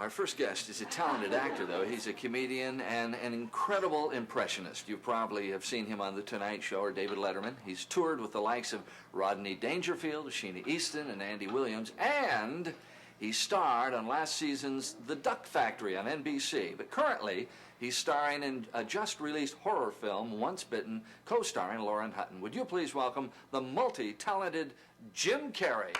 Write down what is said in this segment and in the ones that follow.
Our first guest is a talented actor, though. He's a comedian and an incredible impressionist. You probably have seen him on The Tonight Show or David Letterman. He's toured with the likes of Rodney Dangerfield, Sheena Easton, and Andy Williams, and he starred on last season's The Duck Factory on NBC. But currently, he's starring in a just-released horror film, Once Bitten, co-starring Lauren Hutton. Would you please welcome the multi-talented Jim Carrey.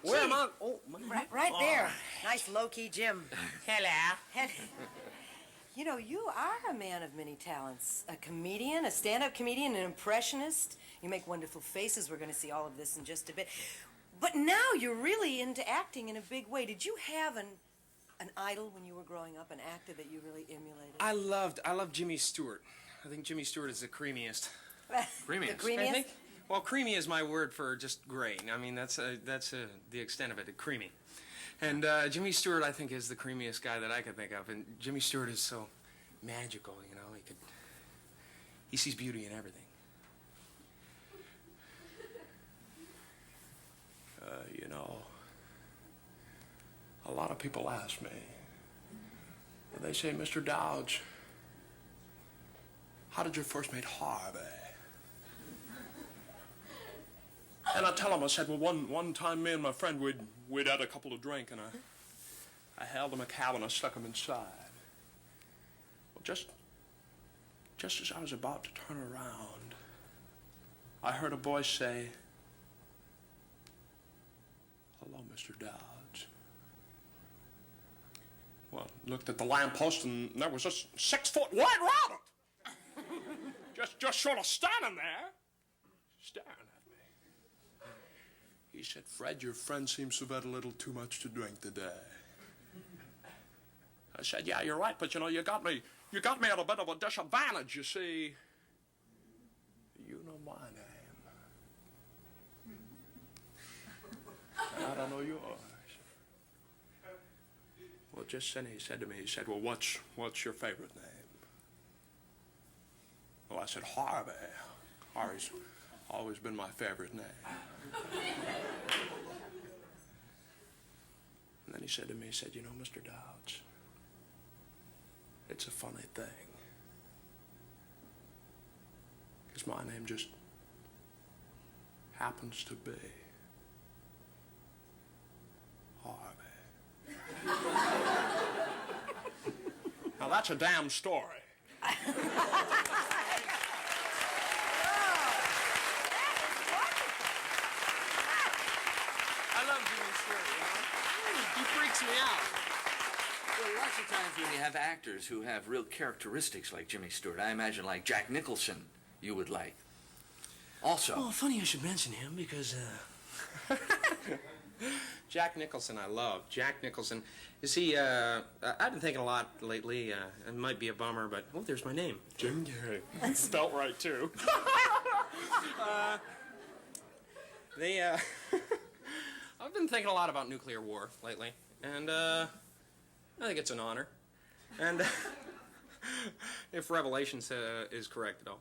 Where am I? Oh, right there. Nice low-key Jim. Hello. You know, you are a man of many talents. A comedian, a stand-up comedian, an impressionist. You make wonderful faces. We're going to see all of this in just a bit. But now you're really into acting in a big way. Did you have an idol when you were growing up, an actor that you really emulated? I loved Jimmy Stewart. I think Jimmy Stewart is the creamiest. Creamiest? The creamiest? I think. Well, creamy is my word for just great. I mean, that's the extent of it, creamy. And Jimmy Stewart, I think, is the creamiest guy that I could think of. And Jimmy Stewart is so magical, you know. He sees beauty in everything. You know, a lot of people ask me, they say, Mr. Dodge, how did you first meet Harvey? And I tell him, I said, well, one time me and my friend, we'd had a couple of drinks, and I held him a cow and I stuck him inside. Well, just as I was about to turn around, I heard a voice say, hello, Mr. Dodge. Well, looked at the lamppost, and there was this 6-foot white rabbit. just sort of standing there, staring at me. He said, Fred, your friend seems to have had a little too much to drink today. I said, yeah, you're right, but you know, you got me at a bit of a disadvantage, you see. You know my name. And I don't know yours. Well, just then he said to me, well, what's your favorite name? Well, I said, Harvey. Harvey's always been my favorite name. And then he said to me, you know, Mr. Dodge, it's a funny thing. Because my name just happens to be Harvey. Now that's a damn story. He freaks me out. Well, lots of times when you have actors who have real characteristics like Jimmy Stewart, I imagine like Jack Nicholson you would like. Also. Well, funny you should mention him because, Jack Nicholson I love. Jack Nicholson. You see, I've been thinking a lot lately. It might be a bummer, but, oh, there's my name. Jim Carrey. Spelt right, too. I've been thinking a lot about nuclear war lately, and I think it's an honor. And if Revelations is correct at all,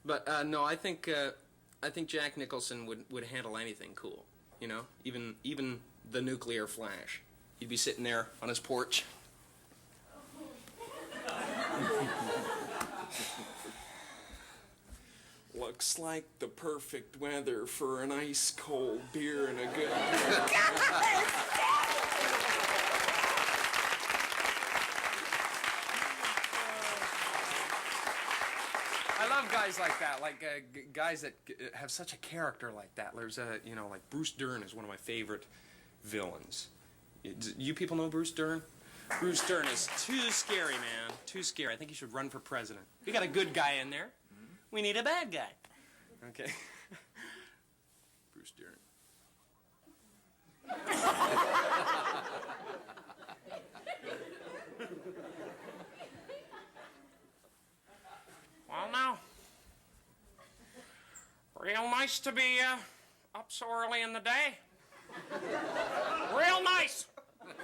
but no, I think Jack Nicholson would handle anything cool. You know, even the nuclear flash. He'd be sitting there on his porch. Looks like the perfect weather for an ice-cold beer and a good... I love guys like that, like guys that have such a character like that. There's you know, like Bruce Dern is one of my favorite villains. You people know Bruce Dern? Bruce Dern is too scary, man. Too scary. I think he should run for president. We got a good guy in there. We need a bad guy. Okay. Bruce Dern. Real nice to be up so early in the day. Real nice. It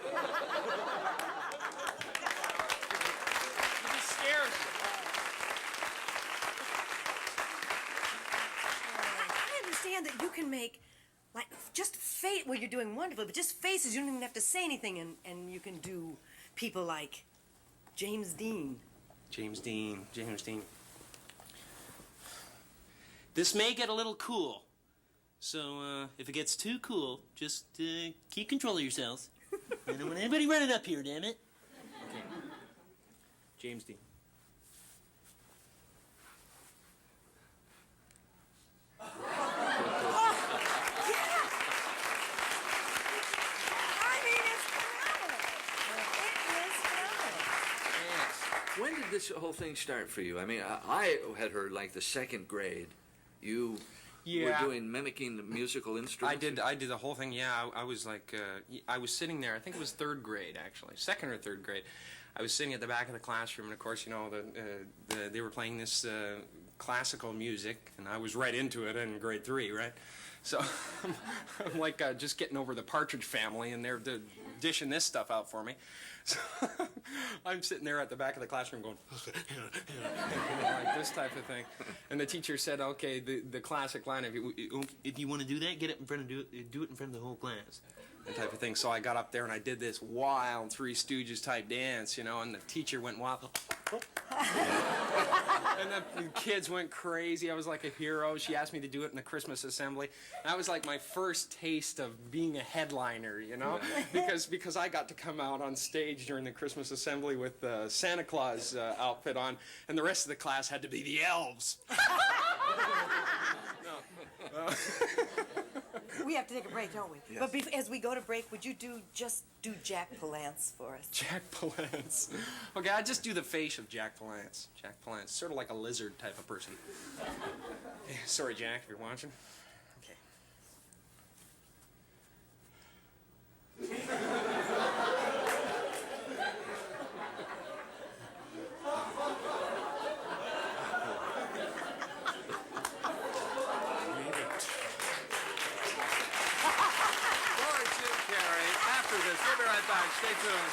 just scares me. I understand that you can make, like, just face. Well, you're doing wonderful, but just faces. You don't even have to say anything, and you can do people like James Dean. James Dean. This may get a little cool. So, if it gets too cool, just keep control of yourselves. I don't want anybody running up here, damn it. Okay. James Dean. When did this whole thing start for you? I mean, I had heard like the second grade. You were mimicking the musical instruments? I did the whole thing, yeah. I was like, I was sitting there, I think it was third grade, actually. Second or third grade. I was sitting at the back of the classroom, and of course, you know, they were playing this classical music, and I was right into it in grade 3, right? So I'm like just getting over the Partridge Family, and they're dishing this stuff out for me. So I'm sitting there at the back of the classroom going, like this type of thing. And the teacher said, okay, the classic line, if you want to do that, get it in front of, do it in front of the whole class. That type of thing. So I got up there and I did this wild Three Stooges type dance, you know, and the teacher went wild. And the kids went crazy. I was like a hero. She asked me to do it in the Christmas assembly. That was like my first taste of being a headliner, you know, because I got to come out on stage during the Christmas assembly with the Santa Claus outfit on, and the rest of the class had to be the elves. We have to take a break, don't we? Yes. But as we go to break, would you just do Jack Palance for us? Jack Palance. Okay, I'll just do the face of Jack Palance. Jack Palance, sort of like a lizard type of person. Okay, sorry, Jack, if you're watching. Okay. We'll be right back. Stay tuned.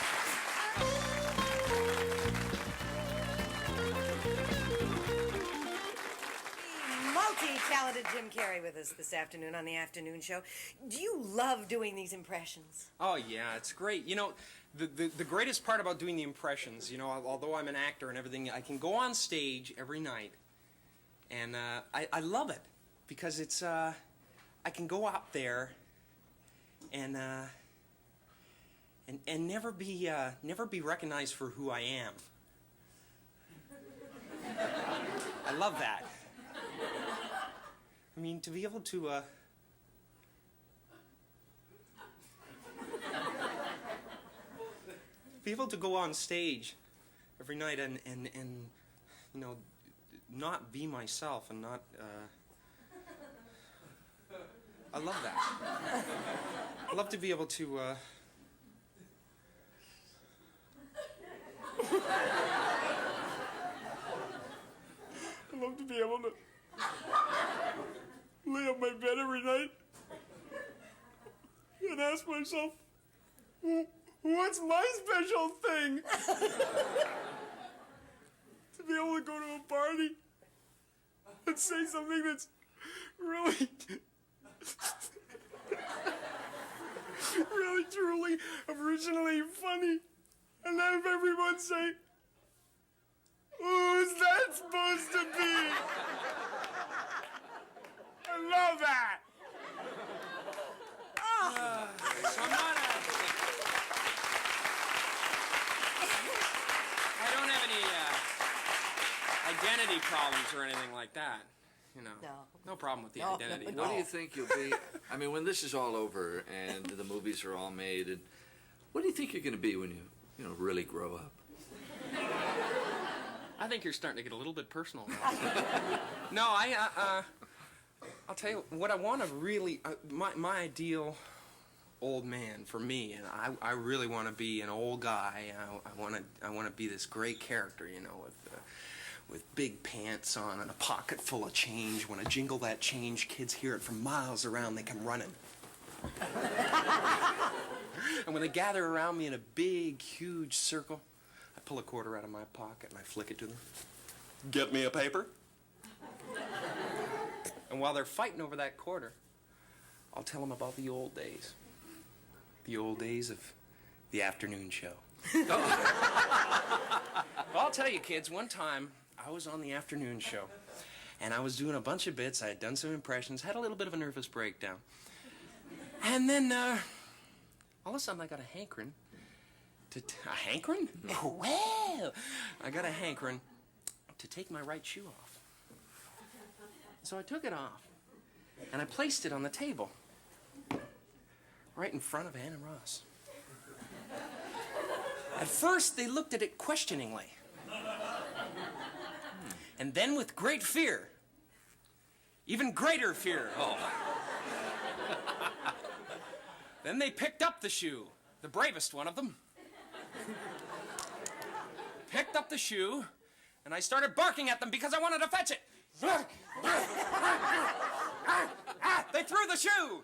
Multi-talented Jim Carrey with us this afternoon on the afternoon show. Do you love doing these impressions? Oh, yeah, it's great. You know, the greatest part about doing the impressions, you know, although I'm an actor and everything, I can go on stage every night, and I love it because it's, I can go out there and never be recognized for who I am. I love that. I mean, to be able to go on stage every night and you know, not be myself and not I love that. I love to be able to I love to be able to lay on my bed every night and ask myself, what's my special thing? To be able to go to a party and say something that's really, really, truly, originally funny, and have everyone say, who's that supposed to be? I love that. Oh. So I'm not I don't have any identity problems or anything like that. You know, no problem with the identity. What do you think you'll be? I mean, when this is all over and the movies are all made, and what do you think you're going to be when you really grow up? I think you're starting to get a little bit personal now. No, I'll tell you what I want to really, my ideal old man for me, and I really want to be an old guy. I want to be this great character, you know, with big pants on and a pocket full of change. When I jingle that change, kids hear it from miles around. They come running. And when they gather around me in a big, huge circle, I pull a quarter out of my pocket and I flick it to them. Get me a paper. And while they're fighting over that quarter, I'll tell them about the old days. The old days of the afternoon show. Well, I'll tell you, kids, one time I was on the afternoon show, and I was doing a bunch of bits. I had done some impressions, had a little bit of a nervous breakdown. And then, all of a sudden, I got a hankering. A hankering? Oh, well, I got a hankering to take my right shoe off. So I took it off, and I placed it on the table, right in front of Ann and Ross. At first, they looked at it questioningly. And then with great fear, even greater fear. Oh. Then they picked up the shoe, the bravest one of them. Picked up the shoe, and I started barking at them because I wanted to fetch it. They threw the shoe.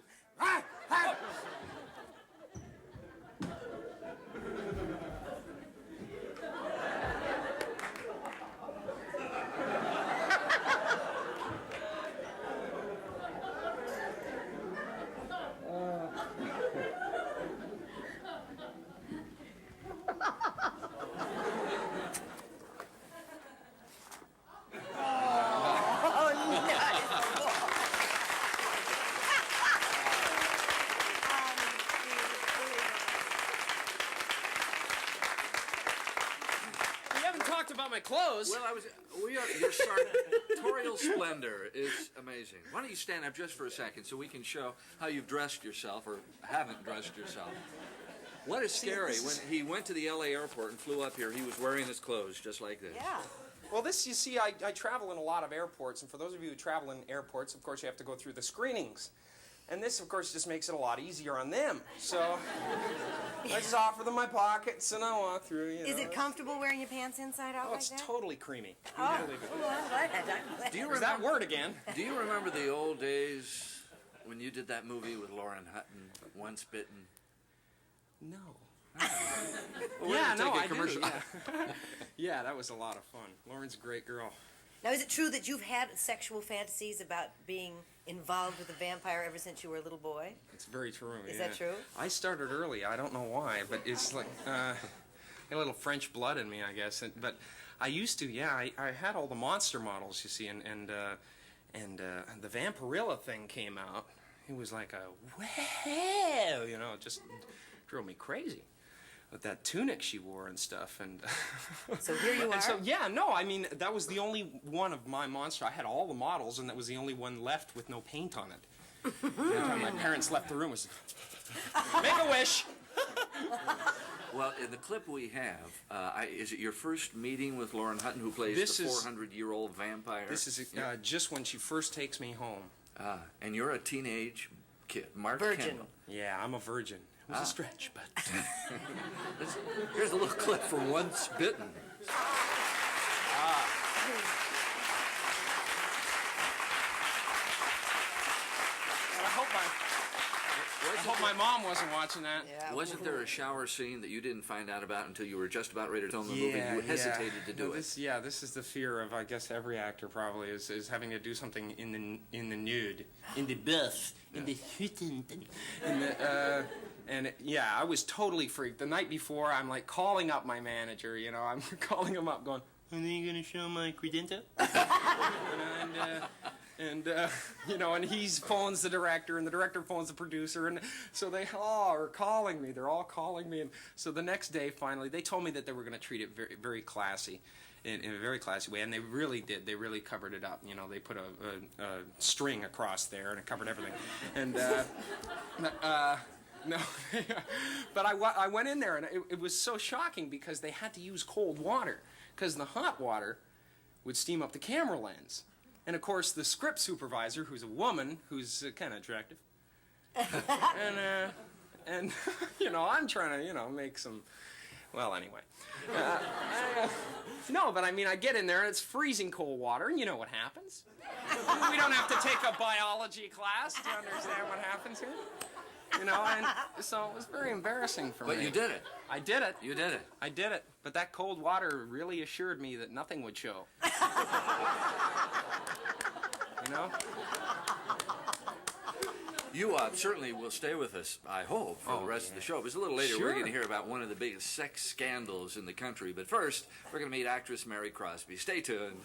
About my clothes. Well, your sartorial splendor is amazing. Why don't you stand up just for a second so we can show how you've dressed yourself or haven't dressed yourself. What is scary, when he went to the LA airport and flew up here, he was wearing his clothes just like this. Yeah. Well, this, you see, I travel in a lot of airports, and for those of you who travel in airports, of course, you have to go through the screenings. And this, of course, just makes it a lot easier on them. So I just offer them my pockets, and I walk through, you know. Is it comfortable wearing your pants inside out Oh, like it's that? totally creamy. Oh, Believe it. well, I'm glad. Do you There's that word again. Do you remember the old days when you did that movie with Lauren Hutton, Once Bitten? No. Well, Yeah, no, I commercial. do. Yeah. Yeah, that was a lot of fun. Lauren's a great girl. Now, is it true that you've had sexual fantasies about being involved with a vampire ever since you were a little boy? It's very true. Is yeah. that true? I started early. I don't know why, but it's like got a little French blood in me, I guess. But I used to. Yeah, I had all the monster models, you see, and the Vampirilla thing came out. It was like a wow, you know, it just drove me crazy. With that tunic she wore and stuff, and So here you are. and so yeah, no, I mean that was the only one of my monster. I had all the models, and that was the only one left with no paint on it. Every time my parents left the room, was make a wish. Well, in the clip we have, is it your first meeting with Lauren Hutton, who plays This the is- 400-year-old vampire? This is just when she first takes me home. And you're a teenage kid, Mark Virgin. Kendall. Yeah, I'm a virgin. It was a stretch, but Here's a little clip from Once Bitten. I hope my mom wasn't watching that. Yeah. Wasn't there a shower scene that you didn't find out about until you were just about ready to film the movie? You hesitated to do No, it. this is the fear of, I guess, every actor probably is having to do something in the nude, in the buff, in the yeah, I was totally freaked. The night before, I'm like calling up my manager. You know, I'm calling him up, going, "Are you gonna show my credential?" And you know, and he phones the director, and the director phones the producer, and so they all are calling me. They're all calling me, and so the next day, finally, they told me that they were going to treat it very, very classy, in a very classy way, and they really did. They really covered it up. You know, they put a string across there, and it covered everything. And no, but I went in there, and it was so shocking because they had to use cold water because the hot water would steam up the camera lens. And, of course, the script supervisor, who's a woman, who's kind of attractive, and you know, I'm trying to, you know, make some Well, anyway. No, but I mean, I get in there and it's freezing cold water, and you know what happens. We don't have to take a biology class to understand what happens here. You know, and so it was very embarrassing for me. But you did it. I did it. You did it. I did it. But that cold water really assured me that nothing would show. You know? You certainly will stay with us, I hope, for the rest of the show. Because a little later, we're going to hear about one of the biggest sex scandals in the country. But first, we're going to meet actress Mary Crosby. Stay tuned.